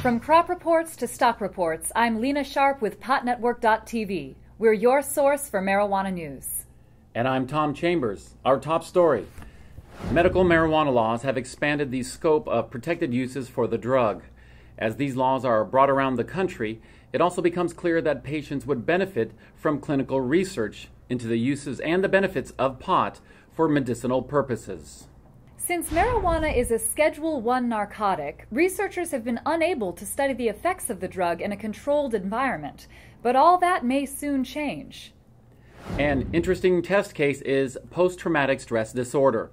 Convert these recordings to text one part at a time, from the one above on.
From crop reports to stock reports, I'm Lena Sharp with PotNetwork.tv. We're your source for marijuana news. And I'm Tom Chambers. Our top story. Medical marijuana laws have expanded the scope of protected uses for the drug. As these laws are brought around the country, it also becomes clear that patients would benefit from clinical research into the uses and the benefits of pot for medicinal purposes. Since marijuana is a Schedule I narcotic, researchers have been unable to study the effects of the drug in a controlled environment. But all that may soon change. An interesting test case is post-traumatic stress disorder.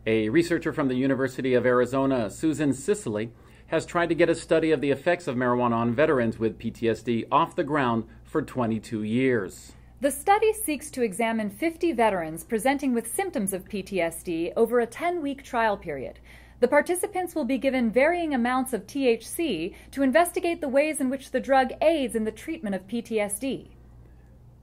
A researcher from the University of Arizona, Susan Sicily, has tried to get a study of the effects of marijuana on veterans with PTSD off the ground for 22 years. The study seeks to examine 50 veterans presenting with symptoms of PTSD over a 10-week trial period. The participants will be given varying amounts of THC to investigate the ways in which the drug aids in the treatment of PTSD.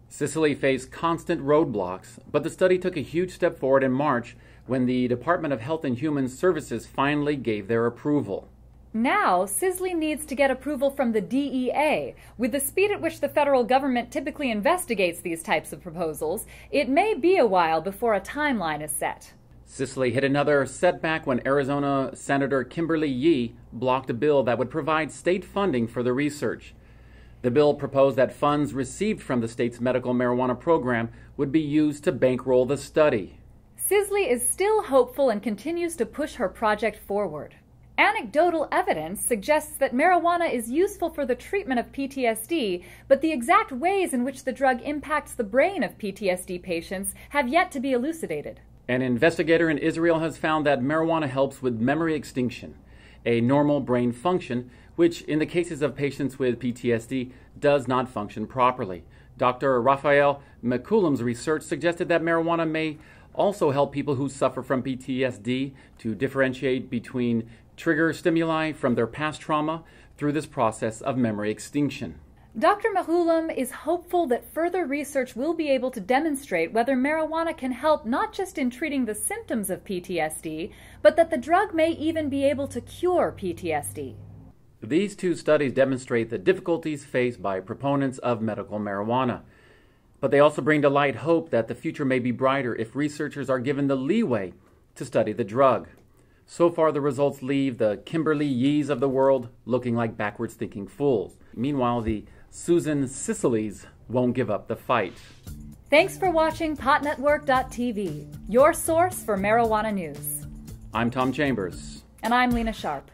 Sicily faced constant roadblocks, but the study took a huge step forward in March when the Department of Health and Human Services finally gave their approval. Now, Sicily needs to get approval from the DEA. With the speed at which the federal government typically investigates these types of proposals, it may be a while before a timeline is set. Sicily hit another setback when Arizona Senator Kimberly Yee blocked a bill that would provide state funding for the research. The bill proposed that funds received from the state's medical marijuana program would be used to bankroll the study. Sicily is still hopeful and continues to push her project forward. Anecdotal evidence suggests that marijuana is useful for the treatment of PTSD, but the exact ways in which the drug impacts the brain of PTSD patients have yet to be elucidated. An investigator in Israel has found that marijuana helps with memory extinction, a normal brain function which, in the cases of patients with PTSD, does not function properly. Dr. Raphael McCullum's research suggested that marijuana may also help people who suffer from PTSD to differentiate between trigger stimuli from their past trauma through this process of memory extinction. Dr. Mahulam is hopeful that further research will be able to demonstrate whether marijuana can help not just in treating the symptoms of PTSD, but that the drug may even be able to cure PTSD. These two studies demonstrate the difficulties faced by proponents of medical marijuana. But they also bring to light hope that the future may be brighter if researchers are given the leeway to study the drug. So far, the results leave the Kimberly Yees of the world looking like backwards-thinking fools. Meanwhile, the Susan Sicilys won't give up the fight. Thanks for watching PotNetwork.tv, your source for marijuana news. I'm Tom Chambers. And I'm Lena Sharp.